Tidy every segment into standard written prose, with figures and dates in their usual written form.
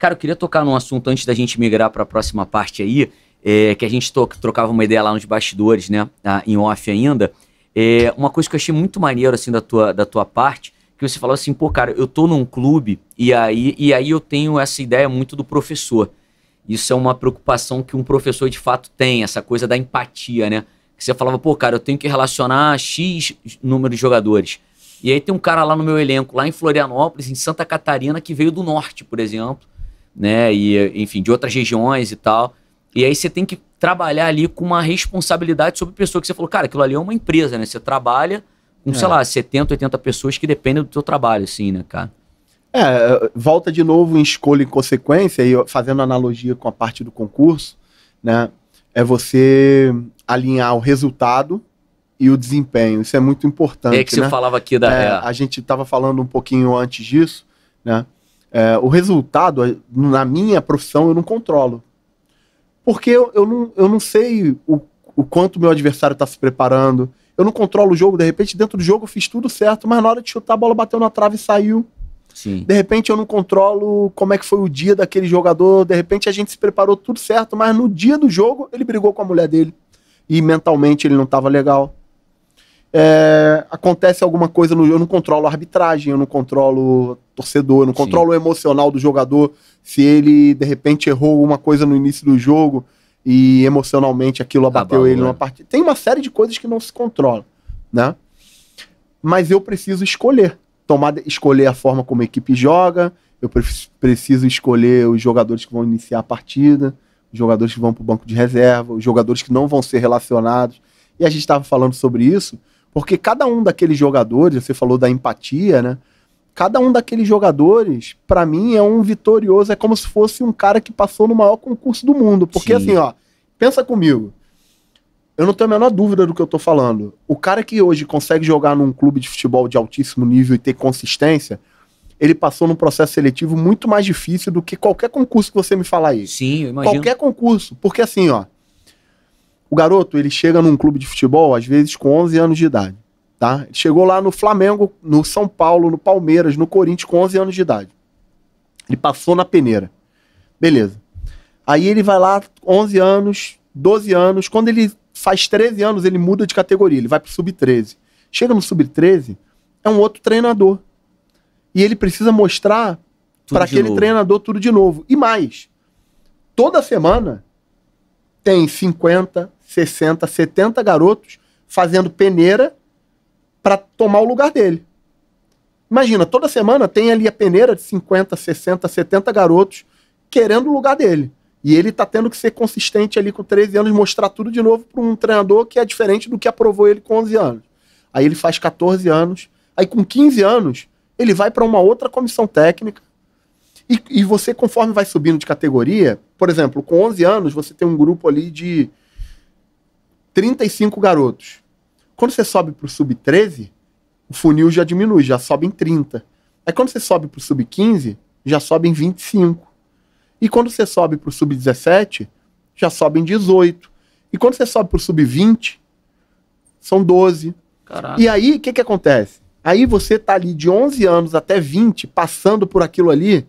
Cara, eu queria tocar num assunto antes da gente migrar para a próxima parte aí, que a gente trocava uma ideia lá nos bastidores, né? Em off ainda. Uma coisa que eu achei muito maneiro, assim, da tua parte, que você falou assim, pô, cara, eu tô num clube e aí eu tenho essa ideia muito do professor. Isso é uma preocupação que um professor de fato tem, essa coisa da empatia, né? Que você falava, pô, cara, eu tenho que relacionar X número de jogadores. E aí tem um cara lá no meu elenco, lá em Florianópolis, em Santa Catarina, que veio do norte, por exemplo, né? E, enfim, de outras regiões e tal. E aí você tem que trabalhar ali com uma responsabilidade sobre a pessoa que você falou, cara, aquilo ali é uma empresa, né? Você trabalha com, sei lá, 70, 80 pessoas que dependem do teu trabalho, assim, né, cara? Volta de novo em escolha e consequência, e fazendo analogia com a parte do concurso, né? É você alinhar o resultado e o desempenho. Isso é muito importante. É que você falava aqui da... A gente estava falando um pouquinho antes disso, né? O resultado, na minha profissão, eu não controlo. Porque eu não sei o quanto meu adversário está se preparando. Eu não controlo o jogo. De repente, dentro do jogo, eu fiz tudo certo, mas na hora de chutar, a bola bateu na trave e saiu. Sim. De repente, eu não controlo como é que foi o dia daquele jogador. De repente, a gente se preparou tudo certo, mas no dia do jogo, ele brigou com a mulher dele. E mentalmente, ele não estava legal. Acontece alguma coisa, eu não controlo a arbitragem, eu não controlo o torcedor, eu não controlo o emocional do jogador. Se ele, de repente, errou alguma coisa no início do jogo e emocionalmente aquilo abateu ele numa partida. Tem uma série de coisas que não se controlam, né? Mas eu preciso escolher. Escolher a forma como a equipe joga, eu preciso escolher os jogadores que vão iniciar a partida, os jogadores que vão para o banco de reserva, os jogadores que não vão ser relacionados. E a gente estava falando sobre isso, porque cada um daqueles jogadores, você falou da empatia, né? Cada um daqueles jogadores, para mim, é um vitorioso, é como se fosse um cara que passou no maior concurso do mundo. Porque assim, ó, pensa comigo, eu não tenho a menor dúvida do que eu tô falando. O cara que hoje consegue jogar num clube de futebol de altíssimo nível e ter consistência, ele passou num processo seletivo muito mais difícil do que qualquer concurso que você me falar aí. Sim, eu imagino. Qualquer concurso. Porque assim, ó, o garoto, ele chega num clube de futebol, às vezes, com 11 anos de idade, tá? Ele chegou lá no Flamengo, no São Paulo, no Palmeiras, no Corinthians, com 11 anos de idade. Ele passou na peneira. Beleza. Aí ele vai lá, 11 anos, 12 anos, quando ele faz 13 anos, ele muda de categoria, ele vai pro Sub-13. Chega no Sub-13, é um outro treinador. E ele precisa mostrar para aquele treinador tudo de novo. E mais, toda semana tem 50, 60, 70 garotos fazendo peneira para tomar o lugar dele. Imagina, toda semana tem ali a peneira de 50, 60, 70 garotos querendo o lugar dele. E ele tá tendo que ser consistente ali com 13 anos, mostrar tudo de novo para um treinador que é diferente do que aprovou ele com 11 anos. Aí ele faz 14 anos, aí com 15 anos, ele vai para uma outra comissão técnica. E você, conforme vai subindo de categoria, por exemplo, com 11 anos, você tem um grupo ali de 35 garotos. Quando você sobe pro Sub-13, o funil já diminui, já sobe em 30. Aí quando você sobe pro Sub-15, já sobe em 25. E quando você sobe pro Sub-17, já sobe em 18. E quando você sobe pro Sub-20, são 12. Caraca. E aí, o que acontece? Aí você tá ali de 11 anos até 20, passando por aquilo ali,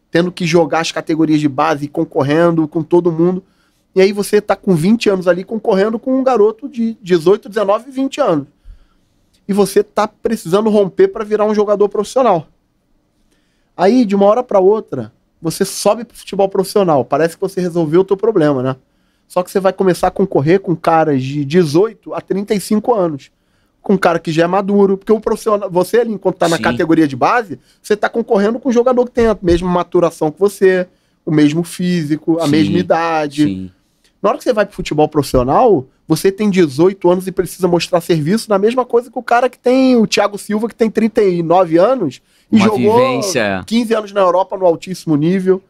tendo que jogar as categorias de base, concorrendo com todo mundo. E aí você tá com 20 anos ali concorrendo com um garoto de 18, 19 e 20 anos. E você tá precisando romper para virar um jogador profissional. Aí, de uma hora para outra, você sobe pro futebol profissional. Parece que você resolveu o teu problema, né? Só que você vai começar a concorrer com caras de 18 a 35 anos. Com um cara que já é maduro. Porque o profissional, você ali, enquanto tá na categoria de base, você tá concorrendo com um jogador que tem a mesma maturação que você, o mesmo físico, a mesma idade. Sim. Na hora que você vai pro futebol profissional, você tem 18 anos e precisa mostrar serviço na mesma coisa que o cara que tem, o Thiago Silva, que tem 39 anos e jogou 15 anos na Europa no altíssimo nível.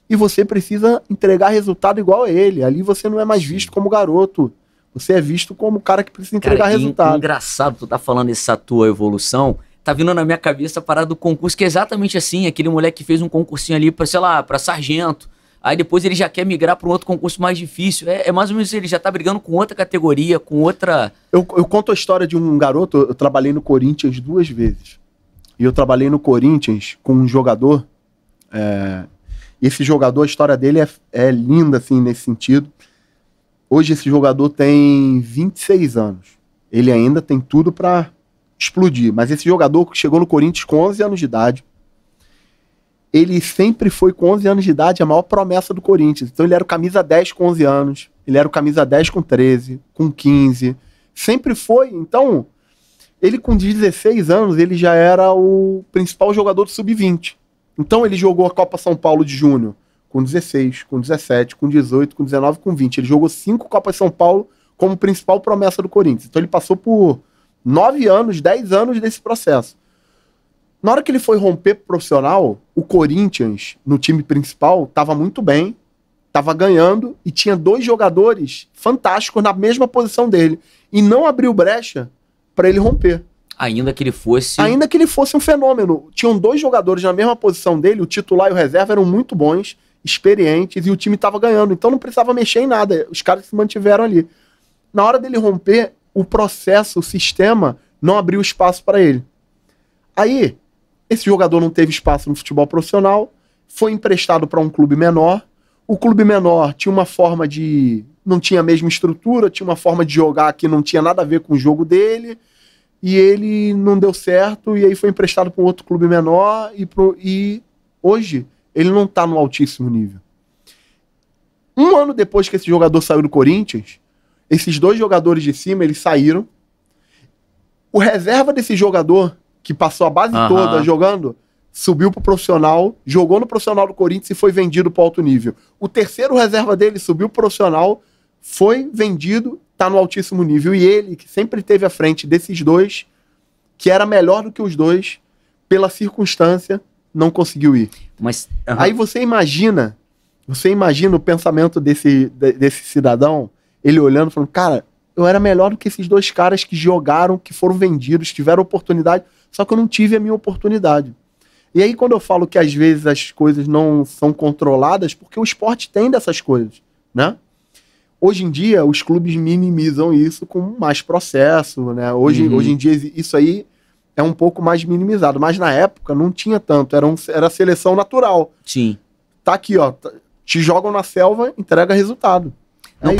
E você precisa entregar resultado igual a ele. Ali você não é mais visto como garoto. Você é visto como o cara que precisa entregar resultado. Engraçado tu tá falando essa tua evolução. Tá vindo na minha cabeça a parada do concurso, que é exatamente assim. Aquele moleque que fez um concursinho ali pra, sei lá, pra sargento. Aí depois ele já quer migrar para um outro concurso mais difícil. É mais ou menos isso, ele já tá brigando com outra categoria, com outra... Eu conto a história de um garoto, eu trabalhei no Corinthians 2 vezes. E eu trabalhei no Corinthians com um jogador E esse jogador, a história dele é linda, assim, nesse sentido. Hoje esse jogador tem 26 anos. Ele ainda tem tudo pra explodir. Mas esse jogador que chegou no Corinthians com 11 anos de idade, ele sempre foi, com 11 anos de idade, a maior promessa do Corinthians. Então ele era o camisa 10 com 11 anos, ele era o camisa 10 com 13, com 15. Sempre foi. Então, ele com 16 anos, ele já era o principal jogador do Sub-20. Então ele jogou a Copa São Paulo de Júnior com 16, com 17, com 18, com 19, com 20. Ele jogou 5 Copas São Paulo como principal promessa do Corinthians. Então ele passou por 9 anos, 10 anos desse processo. Na hora que ele foi romper pro profissional, o Corinthians, no time principal, estava muito bem, estava ganhando e tinha 2 jogadores fantásticos na mesma posição dele. E não abriu brecha para ele romper. Ainda que ele fosse... Ainda que ele fosse um fenômeno. Tinham 2 jogadores na mesma posição dele, o titular e o reserva eram muito bons, experientes, e o time estava ganhando. Então não precisava mexer em nada. Os caras se mantiveram ali. Na hora dele romper, o processo, o sistema, não abriu espaço para ele. Aí, esse jogador não teve espaço no futebol profissional, foi emprestado para um clube menor. O clube menor tinha uma forma de... não tinha a mesma estrutura, tinha uma forma de jogar que não tinha nada a ver com o jogo dele, e ele não deu certo, e aí foi emprestado para um outro clube menor, e hoje ele não está no altíssimo nível. Um ano depois que esse jogador saiu do Corinthians, esses 2 jogadores de cima, eles saíram. O reserva desse jogador, que passou a base toda jogando, subiu pro profissional, jogou no profissional do Corinthians e foi vendido pro alto nível. O terceiro reserva dele subiu pro profissional, foi vendido, tá no altíssimo nível. E ele, que sempre esteve à frente desses 2, que era melhor do que os 2, pela circunstância, não conseguiu ir. Mas, Aí você imagina o pensamento desse cidadão, ele olhando, falando, cara, eu era melhor do que esses 2 caras que jogaram, que foram vendidos, tiveram oportunidade, só que eu não tive a minha oportunidade. E aí quando eu falo que às vezes as coisas não são controladas, porque o esporte tem dessas coisas, né? Hoje em dia, os clubes minimizam isso com mais processo, né? Hoje em dia, isso aí é um pouco mais minimizado. Mas na época não tinha tanto, era seleção natural. sim. Tá aqui, ó, te jogam na selva, entrega resultado. Não. Aí...